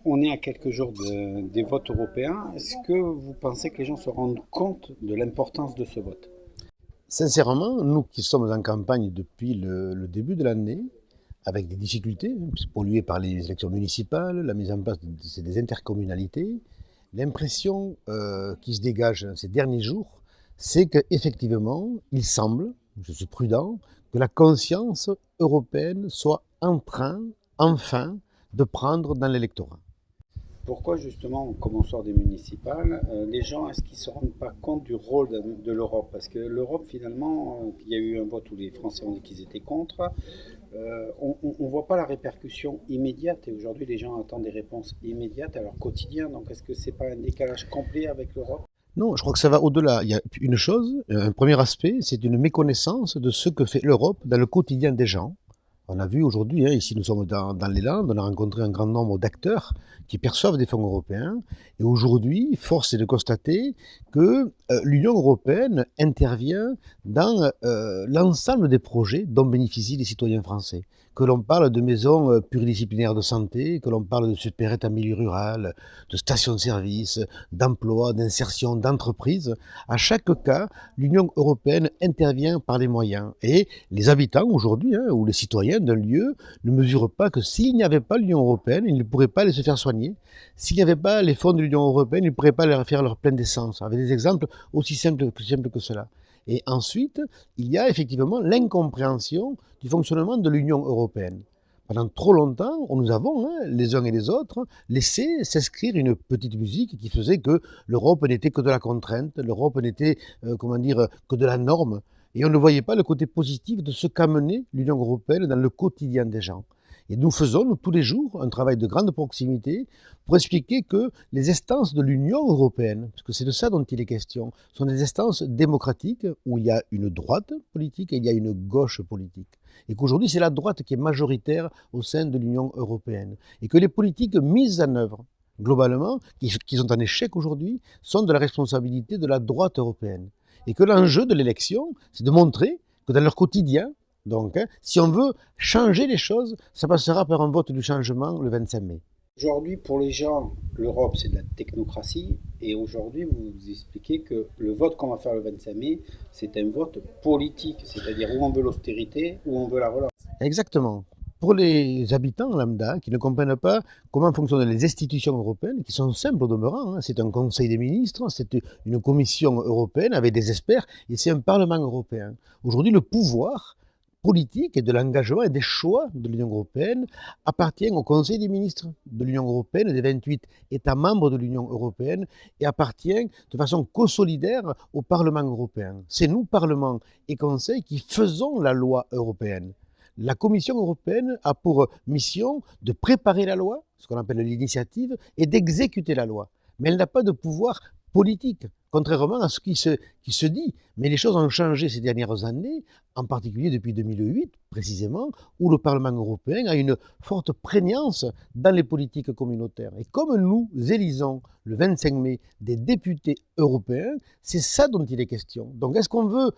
On est à quelques jours des votes européens. Est-ce que vous pensez que les gens se rendent compte de l'importance de ce vote? Sincèrement, nous qui sommes en campagne depuis le début de l'année, avec des difficultés, polluées par les élections municipales, la mise en place des intercommunalités, l'impression qui se dégage ces derniers jours, c'est qu'effectivement, il semble, je suis prudent, que la conscience européenne soit en train, enfin, de prendre dans l'électorat. Pourquoi justement, comme on sort des municipales, les gens, est-ce qu'ils ne se rendent pas compte du rôle de l'Europe? Parce que l'Europe, finalement, il y a eu un vote où les Français ont dit qu'ils étaient contre. On ne voit pas la répercussion immédiate et aujourd'hui, les gens attendent des réponses immédiates à leur quotidien. Donc, est-ce que c'est pas un décalage complet avec l'Europe? Non, je crois que ça va au-delà. Il y a une chose, un premier aspect, c'est une méconnaissance de ce que fait l'Europe dans le quotidien des gens. On a vu aujourd'hui, ici nous sommes dans les Landes, on a rencontré un grand nombre d'acteurs qui perçoivent des fonds européens. Et aujourd'hui, force est de constater que l'Union européenne intervient dans l'ensemble des projets dont bénéficient les citoyens français. Que l'on parle de maisons pluridisciplinaires de santé, que l'on parle de supérettes en milieu rural, de stations-service, d'emploi, d'insertion, d'entreprise. À chaque cas, l'Union européenne intervient par les moyens. Et les habitants aujourd'hui, ou les citoyens d'un lieu, ne mesurent pas que s'il n'y avait pas l'Union européenne, ils ne pourraient pas aller se faire soigner. S'il n'y avait pas les fonds de l'Union européenne, ils ne pourraient pas aller faire leur plein d'essence. Avec des exemples aussi simples que cela. Et ensuite, il y a effectivement l'incompréhension du fonctionnement de l'Union européenne. Pendant trop longtemps, nous avons, les uns et les autres, laissé s'inscrire une petite musique qui faisait que l'Europe n'était que de la contrainte, l'Europe n'était, que de la norme. Et on ne voyait pas le côté positif de ce qu'amenait l'Union européenne dans le quotidien des gens. Et nous faisons, nous, tous les jours, un travail de grande proximité pour expliquer que les instances de l'Union européenne, parce que c'est de ça dont il est question, sont des instances démocratiques où il y a une droite politique et il y a une gauche politique. Et qu'aujourd'hui, c'est la droite qui est majoritaire au sein de l'Union européenne. Et que les politiques mises en œuvre, globalement, qui sont en échec aujourd'hui, sont de la responsabilité de la droite européenne. Et que l'enjeu de l'élection, c'est de montrer que dans leur quotidien, donc, si on veut changer les choses, ça passera par un vote du changement le 25 mai. Aujourd'hui, pour les gens, l'Europe, c'est de la technocratie. Et aujourd'hui, vous expliquez que le vote qu'on va faire le 25 mai, c'est un vote politique. C'est-à-dire où on veut l'austérité, où on veut la relance. Exactement. Pour les habitants lambda qui ne comprennent pas comment fonctionnent les institutions européennes, qui sont simples au demeurant, c'est un conseil des ministres, c'est une commission européenne avec des experts, et c'est un parlement européen. Aujourd'hui, le pouvoir politique et de l'engagement et des choix de l'Union européenne appartient au Conseil des ministres de l'Union européenne, des 28 États membres de l'Union européenne, et appartient de façon co-solidaire au Parlement européen. C'est nous, Parlement et Conseil, qui faisons la loi européenne. La Commission européenne a pour mission de préparer la loi, ce qu'on appelle l'initiative, et d'exécuter la loi. Mais elle n'a pas de pouvoir politique, contrairement à ce qui se dit. Mais les choses ont changé ces dernières années, en particulier depuis 2008, précisément, où le Parlement européen a une forte prégnance dans les politiques communautaires. Et comme nous élisons le 25 mai des députés européens, c'est ça dont il est question. Donc est-ce qu'on veut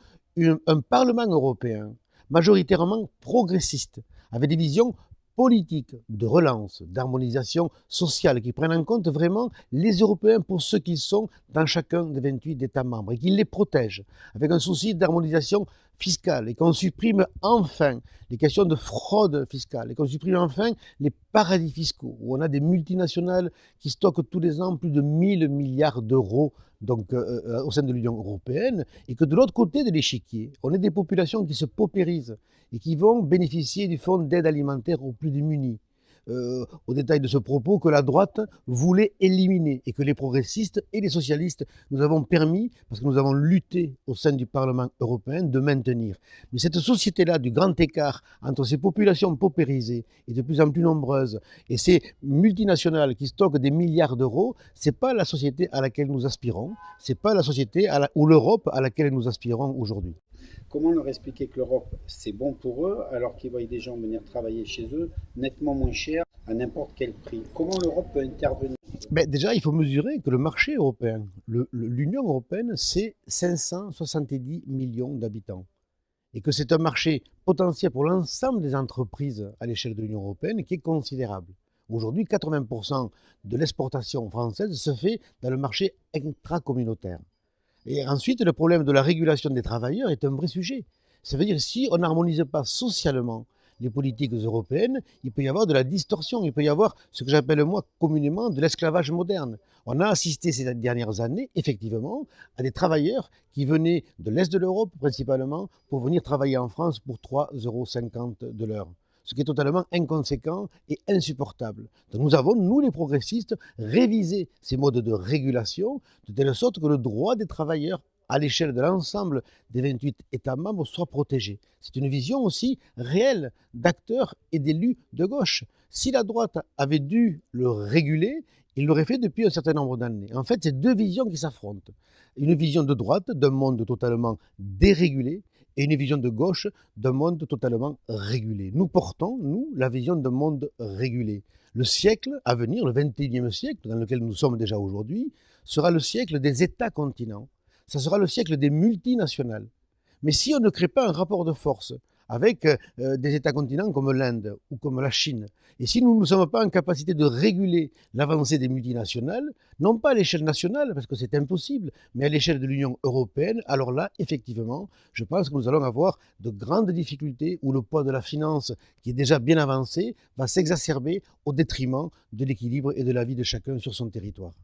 un Parlement européen majoritairement progressistes, avec des visions politiques de relance, d'harmonisation sociale, qui prennent en compte vraiment les Européens pour ce qu'ils sont dans chacun des 28 États membres et qui les protègent, avec un souci d'harmonisation fiscale et qu'on supprime enfin les questions de fraude fiscale et qu'on supprime enfin les paradis fiscaux où on a des multinationales qui stockent tous les ans plus de 1000 milliards d'euros donc, au sein de l'Union européenne, et que de l'autre côté de l'échiquier, on ait des populations qui se paupérisent et qui vont bénéficier du fonds d'aide alimentaire aux plus démunis. Au détail de ce propos que la droite voulait éliminer et que les progressistes et les socialistes nous avons permis, parce que nous avons lutté au sein du Parlement européen, de maintenir. Mais cette société-là du grand écart entre ces populations paupérisées et de plus en plus nombreuses et ces multinationales qui stockent des milliards d'euros, c'est pas la société à laquelle nous aspirons, c'est pas la société ou l'Europe à laquelle nous aspirons aujourd'hui. Comment leur expliquer que l'Europe, c'est bon pour eux, alors qu'ils voient des gens venir travailler chez eux nettement moins cher, à n'importe quel prix? Comment l'Europe peut intervenir? Ben déjà, il faut mesurer que le marché européen, l'Union européenne, c'est 570 millions d'habitants. Et que c'est un marché potentiel pour l'ensemble des entreprises à l'échelle de l'Union européenne qui est considérable. Aujourd'hui, 80% de l'exportation française se fait dans le marché intracommunautaire. Et ensuite, le problème de la régulation des travailleurs est un vrai sujet. Ça veut dire que si on n'harmonise pas socialement les politiques européennes, il peut y avoir de la distorsion, il peut y avoir ce que j'appelle moi communément de l'esclavage moderne. On a assisté ces dernières années, effectivement, à des travailleurs qui venaient de l'Est de l'Europe principalement pour venir travailler en France pour 3,50 € de l'heure, ce qui est totalement inconséquent et insupportable. Donc nous avons, nous les progressistes, révisé ces modes de régulation de telle sorte que le droit des travailleurs à l'échelle de l'ensemble des 28 États membres soit protégé. C'est une vision aussi réelle d'acteurs et d'élus de gauche. Si la droite avait dû le réguler, il l'aurait fait depuis un certain nombre d'années. En fait, c'est deux visions qui s'affrontent. Une vision de droite d'un monde totalement dérégulé et une vision de gauche d'un monde totalement régulé. Nous portons, nous, la vision d'un monde régulé. Le siècle à venir, le 21e siècle, dans lequel nous sommes déjà aujourd'hui, sera le siècle des États-continents. Ça sera le siècle des multinationales. Mais si on ne crée pas un rapport de force avec des États-continents comme l'Inde ou comme la Chine, et si nous ne sommes pas en capacité de réguler l'avancée des multinationales, non pas à l'échelle nationale, parce que c'est impossible, mais à l'échelle de l'Union européenne, alors là, effectivement, je pense que nous allons avoir de grandes difficultés où le poids de la finance, qui est déjà bien avancé, va s'exacerber au détriment de l'équilibre et de la vie de chacun sur son territoire.